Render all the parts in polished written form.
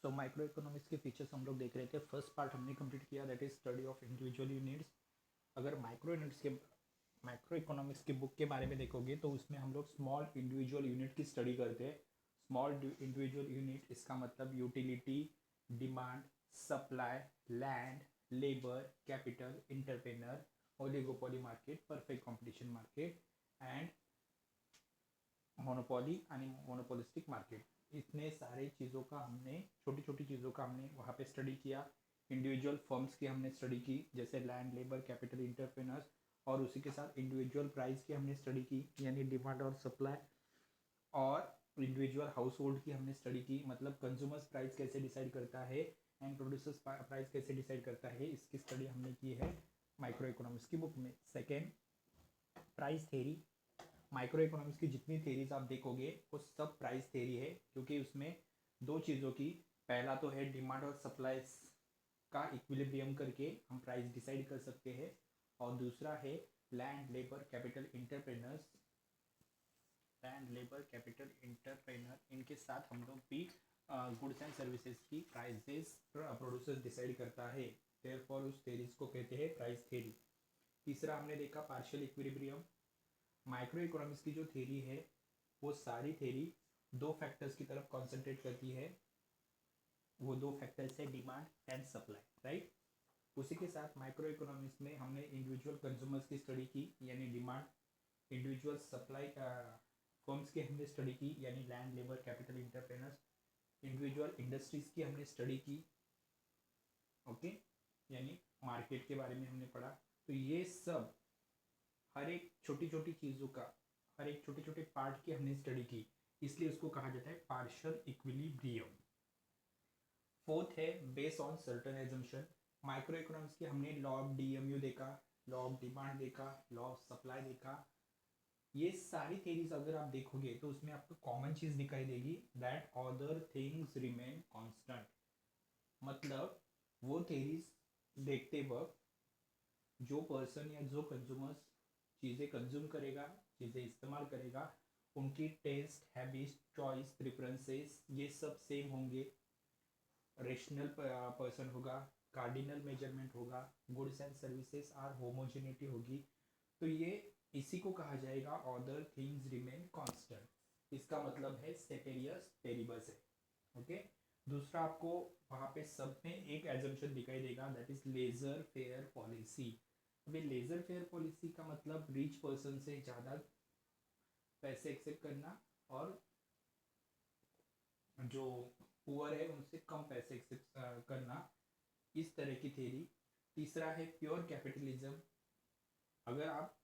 So micro economics के features हम लोग देख रहे थे। फर्स्ट पार्ट हमने कंप्लीट किया, that is study of individual units. अगर माइक्रो इकोनॉमिक्स के बुक के बारे में देखोगे तो उसमें हम लोग स्मॉल इंडिविजुअल यूनिट की स्टडी करते हैं। स्मॉल इंडिविजुअल यूनिट, इसका मतलब utility, demand, supply, land, labour, capital, entrepreneur, oligopoly market, perfect competition market and monopoly आणि मोनोपोलिस्टिक मार्केट। इतने सारे चीज़ों का हमने, छोटी छोटी चीज़ों का हमने वहाँ पे स्टडी किया। इंडिविजुअल फर्म्स की हमने स्टडी की, जैसे लैंड, लेबर, कैपिटल, इंटरप्रेनर्स, और उसी के साथ इंडिविजुअल प्राइस की हमने स्टडी की, यानी डिमांड और सप्लाई। और इंडिविजुअल हाउस होल्ड की हमने स्टडी की, मतलब कंज्यूमर्स प्राइस कैसे डिसाइड करता है एंड प्रोड्यूसर्स प्राइस कैसे डिसाइड करता है, इसकी स्टडी हमने की है माइक्रो इकोनॉमिक्स की बुक में। Second, price theory. Micro economics की जितनी थेरीज आप देखोगे वो सब प्राइस थेरी है, क्योंकि उसमें दो चीज़ों की, पहला तो है डिमांड और सप्लाई का इक्विलिब्रियम करके हम प्राइस डिसाइड कर सकते हैं, और दूसरा है land, labour, capital, entrepreneurs, land, labour, capital, entrepreneur, इनके साथ हम लोग भी गुड्स एंड सर्विसेज की प्राइसेस प्रोड्यूसर डिसाइड करता है। देयरफॉर उस थेरीज को कहते हैं प्राइस थेरी। तीसरा हमने देखा पार्शियल इक्विलिब्रियम। माइक्रो इकोनॉमिक्स की जो थेरी है वो सारी थेरी दो फैक्टर्स की तरफ कॉन्सेंट्रेट करती है। वो दो फैक्टर्स है डिमांड एंड सप्लाई, राइट। उसी के साथ माइक्रो इकोनॉमिक्स में हमने इंडिविजुअल कंज्यूमर्स की स्टडी की, यानी डिमांड, इंडिविजुअल सप्लाई फर्म्स की हमने स्टडी की, यानी land, labour, capital, entrepreneurs, individual industries की हमने स्टडी की, ओके, यानी मार्केट के बारे में हमने पढ़ा। तो ये सब हर एक छोटी छोटी चीज़ों का, हर एक छोटे छोटे पार्ट की हमने स्टडी की, इसलिए उसको कहा जाता है पार्शियल इक्विलिब्रियम। फोर्थ है base on certain assumption. Micro economics की हमने लॉ ऑफ डीएमयू देखा, लॉ ऑफ डिमांड देखा, लॉ ऑफ सप्लाई देखा। ये सारी थेरीज अगर आप देखोगे तो उसमें आपको कॉमन चीज दिखाई देगी, that other things remain constant. मतलब वो थेरीज देखते वक्त जो पर्सन या जो कंज्यूमर्स चीज़ें कंज्यूम करेगा, चीज़ें इस्तेमाल करेगा, उनकी टेस्ट, हैबिट, चॉइस, प्रेफरेंसेस, ये सब सेम होंगे। रेशनल पर्सन होगा, कार्डिनल मेजरमेंट होगा, goods and services are homogeneity होगी। तो ये इसी को कहा जाएगा अदर थिंग्स रिमेन कांस्टेंट। इसका मतलब है सेटेरियस पेरिबस है, ओके। दूसरा आपको वहाँ पे सब में एक एजम्पशन दिखाई देगा, that is laissez faire policy. अभी लेजर फेयर पॉलिसी का मतलब रिच पर्सन से ज़्यादा पैसे एक्सेप्ट करना, और जो पुअर है उनसे कम पैसे एक्सेप्ट करना, इस तरह की थेरी। तीसरा है प्योर कैपिटलिज्म। अगर आप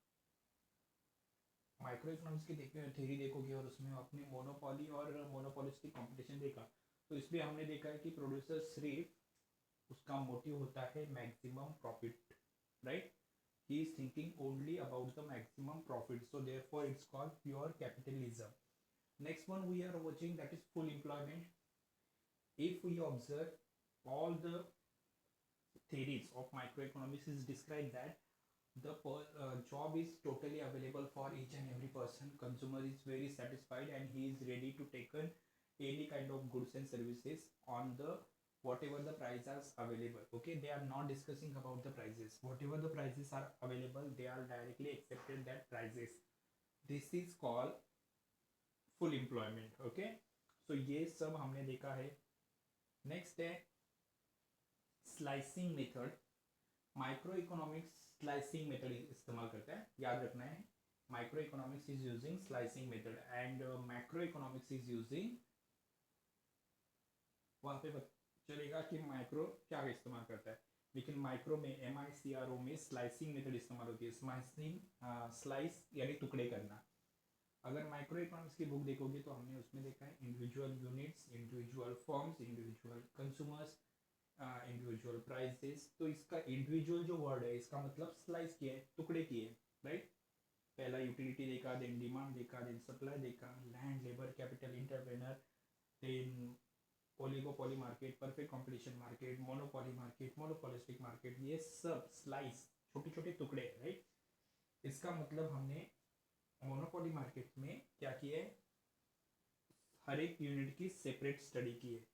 माइक्रो इकोनॉमिक्स की थेरी देखोगे और उसमें आपने मोनोपोली और मोनोपोलिस्टिक कंपटीशन देखा, तो इसमें हमने देखा है कि प्रोड्यूसर सिर्फ उसका मोटिव होता है maximum profit, right. he is thinking only about the maximum profit, so therefore it's called pure capitalism. Next one we are watching, that is full employment. If we observe all the theories of microeconomics is described that the job is totally available for each and every person. Consumer is very satisfied and he is ready to take on any kind of goods and services on the whatever the prices are available. Okay, they are not discussing about the prices. Whatever the prices are available, they are directly accepted that prices. This is called full employment. Okay, so ये सब हमने देखा है। Next है slicing method. Micro economics slicing method इस्तेमाल करता है, याद रखना है। Micro economics is using slicing method and macro economics is using, वहाँ पे चलेगा कि माइक्रो क्या इस्तेमाल करता है, लेकिन माइक्रो में MICRO में स्लाइसिंग मेथड इस्तेमाल होती है। स्लाइसिंग, स्लाइस यानी टुकड़े करना। अगर माइक्रो इकोनॉमिक्स की बुक देखोगे तो हमने उसमें देखा है individual units, individual forms, individual consumers, individual prices. तो इसका इंडिविजुअल जो वर्ड है इसका मतलब स्लाइस किया है, टुकड़े किए, राइट। पहला यूटिलिटी देखा, देन डिमांड देखा, देन सप्लाई देखा, land, labour, capital, entrepreneur, then oligopoly market, perfect competition market, monopoly market, monopolistic market. ये सब स्लाइस, छोटे छोटे टुकड़े, राइट। इसका मतलब हमने मोनोपोली मार्केट में क्या किया है, हर एक यूनिट की सेपरेट स्टडी की है।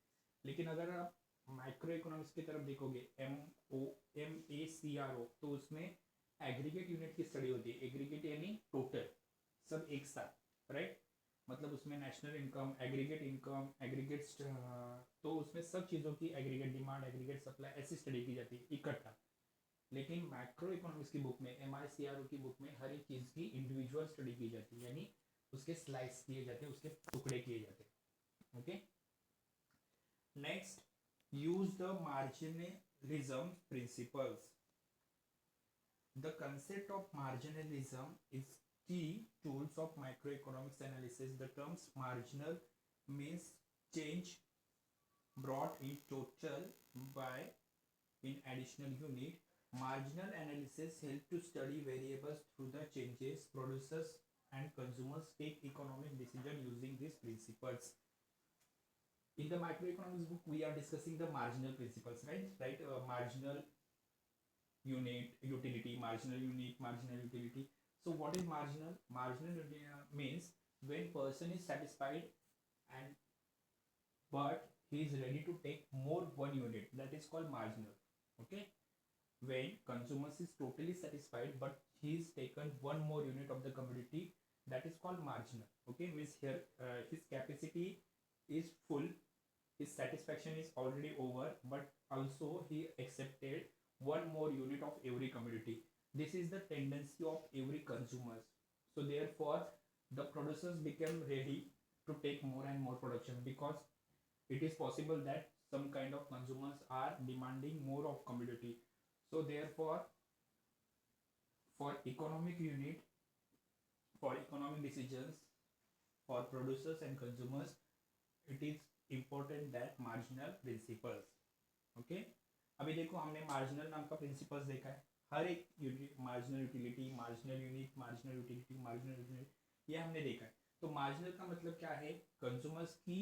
लेकिन अगर आप माइक्रो इकोनॉमिक्स की तरफ देखोगे, MOMACRO, तो उसमें एग्रीगेट यूनिट की स्टडी होती है। एग्रीगेट यानी टोटल, सब एक साथ, राइट। मतलब उसमें नेशनल इनकम, एग्रीगेट, तो उसमें सब चीज़ों की एग्रीगेट डिमांड, एग्रीगेट सप्लाई, ऐसी स्टडी की जाती है इकट्ठा। लेकिन मैक्रो इकोनॉमिक्स की बुक में, MICRO की बुक में, हर एक चीज़ की इंडिविजुअल स्टडी की जाती है, यानी उसके स्लाइस किए जाते हैं, उसके टुकड़े किए जाते हैं। Okay, next, use the marginalism principles. The concept of marginalism is key tools of microeconomics analysis. The terms marginal means change brought in total by in additional unit. Marginal analysis help to study variables through the changes. Producers and consumers take economic decision using these principles. In the microeconomics book, we are discussing the marginal principles, right? Marginal unit, utility, marginal unit, marginal utility. So what is marginal? Marginal means when person is satisfied and but he is ready to take more one unit, that is called marginal. Okay, when consumers is totally satisfied but he is taken one more unit of the commodity, that is called marginal. Okay, means here his capacity is full, his satisfaction is already over, but also he accepted one more unit of every commodity. This is the tendency of every consumers. So therefore the producers become ready to take more and more production, because it is possible that some kind of consumers are demanding more of commodity. So therefore for economic unit, for economic decisions, for producers and consumers, it is important that marginal principles. Okay, अभी देखो हमने marginal नाम का principles देखा है। हर एक marginal utility, marginal unit, marginal utility, marginal unit, ये हमने देखा है। तो मार्जिनल का मतलब क्या है? कंज्यूमर्स की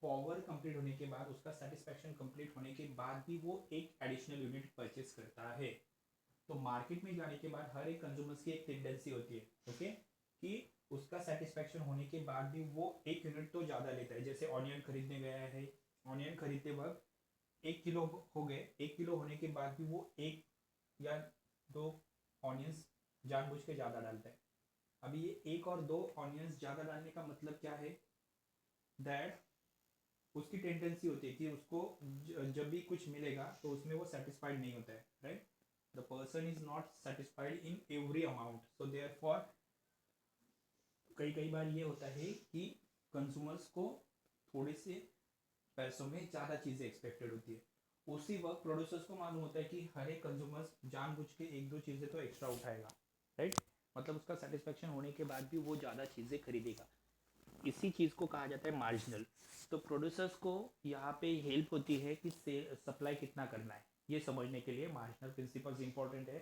पावर कंप्लीट होने के बाद, उसका सेटिस्फैक्शन कंप्लीट होने के बाद भी वो एक एडिशनल यूनिट परचेस करता है। तो मार्केट में जाने के बाद हर एक कंज्यूमर्स की एक टेंडेंसी होती है, ओके, कि उसका सेटिस्फैक्शन होने के बाद भी वो एक यूनिट तो ज़्यादा लेता है। जैसे ऑनियन खरीदने गया है, ऑनियन खरीदते वक्त 1 किलो हो गए, 1 किलो होने के बाद भी वो 1 या 2 ऑनियंस जानबूझ के ज़्यादा डालता है। अभी ये 1 और 2 ऑनियंस ज़्यादा डालने का मतलब क्या है? दैट उसकी टेंडेंसी होती है कि उसको जब भी कुछ मिलेगा तो उसमें वो सेटिस्फाइड नहीं होता है, right. The person is not satisfied in every amount. So therefore कई बार ये होता है कि कंज्यूमर्स को थोड़े से पैसों में ज़्यादा चीज़ें एक्सपेक्टेड होती है। उसी वक्त प्रोड्यूसर्स को मालूम होता है कि हर एक कंज्यूमर्स जानबूझ के 1-2 चीज़ें तो एक्स्ट्रा उठाएगा, राइट। मतलब उसका सेटिस्फेक्शन होने के बाद भी वो ज़्यादा चीज़ें खरीदेगा। इसी चीज़ को कहा जाता है मार्जिनल। तो प्रोड्यूसर्स को यहाँ पे हेल्प होती है कि सप्लाई कितना करना है, ये समझने के लिए मार्जिनल प्रिंसिपल्स इंपॉर्टेंट है।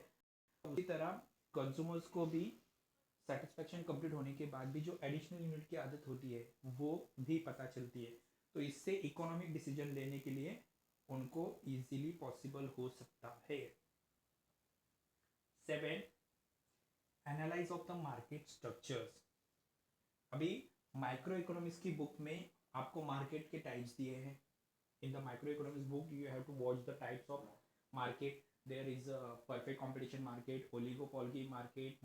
उसी तरह कंज्यूमर्स को भी सेटिस्फेक्शन कंप्लीट होने के बाद भी जो एडिशनल यूनिट की आदत होती है वो भी पता चलती है। तो इससे इकोनॉमिक डिसीजन लेने के लिए उनको इजीली पॉसिबल हो सकता है। 7, analyse of the market structures. अभी माइक्रो इकोनॉमिक्स की बुक में आपको मार्केट के टाइप्स दिए हैं। In the micro economics book you have to watch the types of market. There is a perfect competition market, oligopoly market,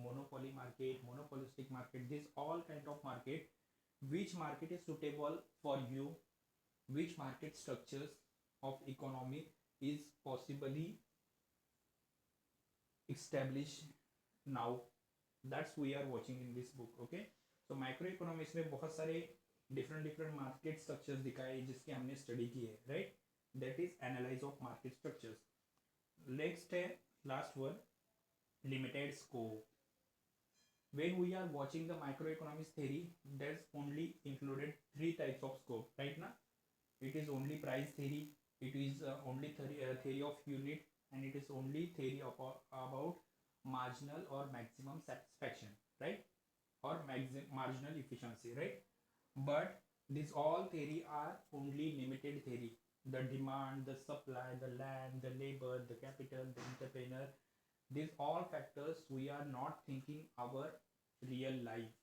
monopolistic market. This all kind of market. Which market is suitable for you? Which market structures of economy is possibly established now? That's we are watching in this book. Okay. So microeconomics में बहुत सारे different market structures दिखाए जिसकी हमने study की है, right? That is analyze of market structures. Next है last one, limited scope. When we are watching the microeconomics theory, there's only included 3 types of scope, right now? It is only price theory, it is only theory of unit, and it is only theory about marginal or maximum satisfaction, right? Or marginal efficiency, right? But these all theory are only limited theory. The demand, the supply, the land, the labor, the capital, the entrepreneur, these all factors we are not thinking our real life.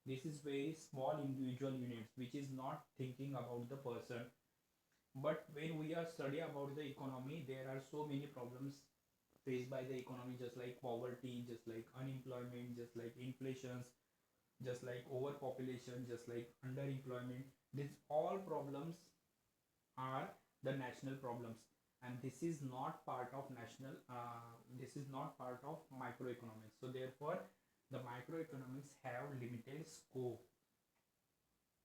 This is very small individual units which is not thinking about the person. But when we are study about the economy, there are so many problems faced by the economy, just like poverty, just like unemployment, just like inflations, just like overpopulation, just like underemployment. These all problems are the national problems, and this is not part of national. This is not part of microeconomics. So therefore, the microeconomics have limited scope.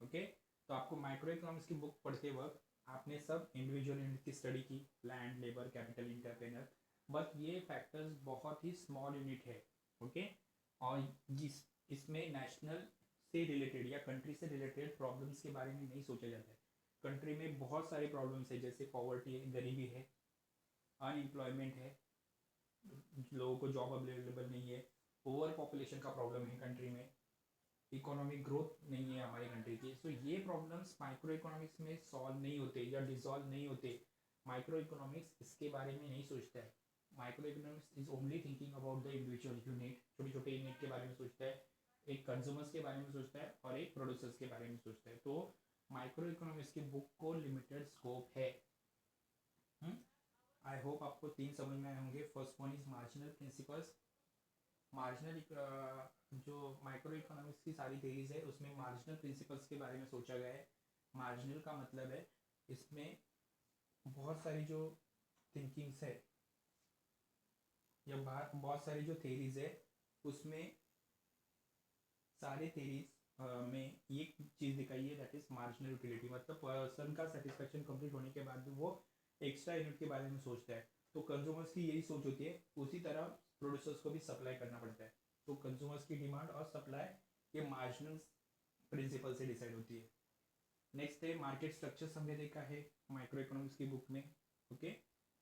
Okay, तो आपको micro economics की book पढ़ते वक्त आपने सब individual unit की study की, land, labour, capital, entrepreneur, but ये फैक्टर्स बहुत ही स्मॉल यूनिट है। ओके, और जिस इसमें नेशनल से रिलेटेड या कंट्री से रिलेटेड प्रॉब्लम्स के बारे में नहीं सोचा जाता है। कंट्री में बहुत सारे प्रॉब्लम्स है, जैसे पॉवर्टी है, गरीबी है, अनएम्प्लॉयमेंट है, लोगों को जॉब अवेलेबल नहीं है, ओवर पॉपुलेशन का प्रॉब्लम है कंट्री में, इकोनॉमिक ग्रोथ नहीं है हमारी कंट्री की। सो ये प्रॉब्लम्स माइक्रो इकोनॉमिक्स में सॉल्व नहीं होते या डिसॉल्व नहीं होते। माइक्रो इकोनॉमिक्स इसके बारे में नहीं सोचता है। Micro economics is only thinking about the individual unit, छोटे छोटे यूनिट के बारे में सोचता है, एक कंज्यूमर्स के बारे में सोचता है और एक प्रोड्यूसर्स के बारे में सोचता है। तो माइक्रो इकोनॉमिक्स की बुक को लिमिटेड स्कोप है। आई होप आपको तीन समझ में आए होंगे। First one is marginal principles. Marginal जो माइक्रो इकोनॉमिक्स की सारी थेरीज है उसमें मार्जिनल प्रिंसिपल्स के बारे में सोचा गया है। मार्जिनल का मतलब है इसमें बहुत सारी जो थिंकिंग्स है या बहुत सारी जो थेरीज है उसमें सारे थेरीज में एक चीज़ दिखाई है, दैट इज मार्जिनल यूटिलिटी। मतलब पर्सन का सेटिस्फेक्शन कंप्लीट होने के बाद भी वो एक्स्ट्रा यूनिट के बारे में सोचता है। तो कंज्यूमर्स की यही सोच होती है, उसी तरह प्रोड्यूसर्स को भी सप्लाई करना पड़ता है। तो कंज्यूमर्स की डिमांड और सप्लाई ये मार्जिनल प्रिंसिपल से डिसाइड होती है। नेक्स्ट है मार्केट स्ट्रक्चर्स, हमने देखा है माइक्रो इकोनॉमिक्स की बुक में। ओके,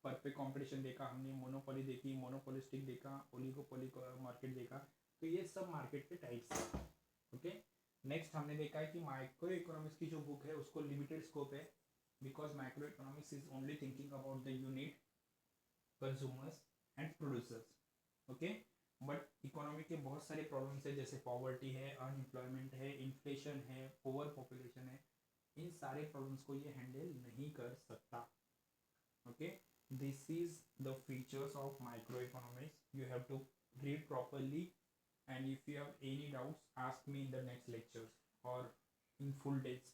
परफेक्ट कंपटीशन देखा हमने, मोनोपोली देखी, मोनोपोलिस्टिक देखा, ओलिगोपोली मार्केट देखा। तो ये सब मार्केट के टाइप्स है। ओके, नेक्स्ट हमने देखा है कि माइक्रो इकोनॉमिक्स की जो बुक है उसको लिमिटेड स्कोप है, because micro economics is only thinking about the unit, consumers and producers. Okay, but economy के बहुत सारे प्रॉब्लम्स है, जैसे पॉवर्टी है, अनएम्प्लॉयमेंट है, इन्फ्लेशन है, ओवर पॉपुलेशन है। इन सारे प्रॉब्लम्स को ये हैंडल नहीं कर सकता। Okay, this is the features of micro economics. You have to read properly, and if you have any doubts ask me in the next lectures or in full days.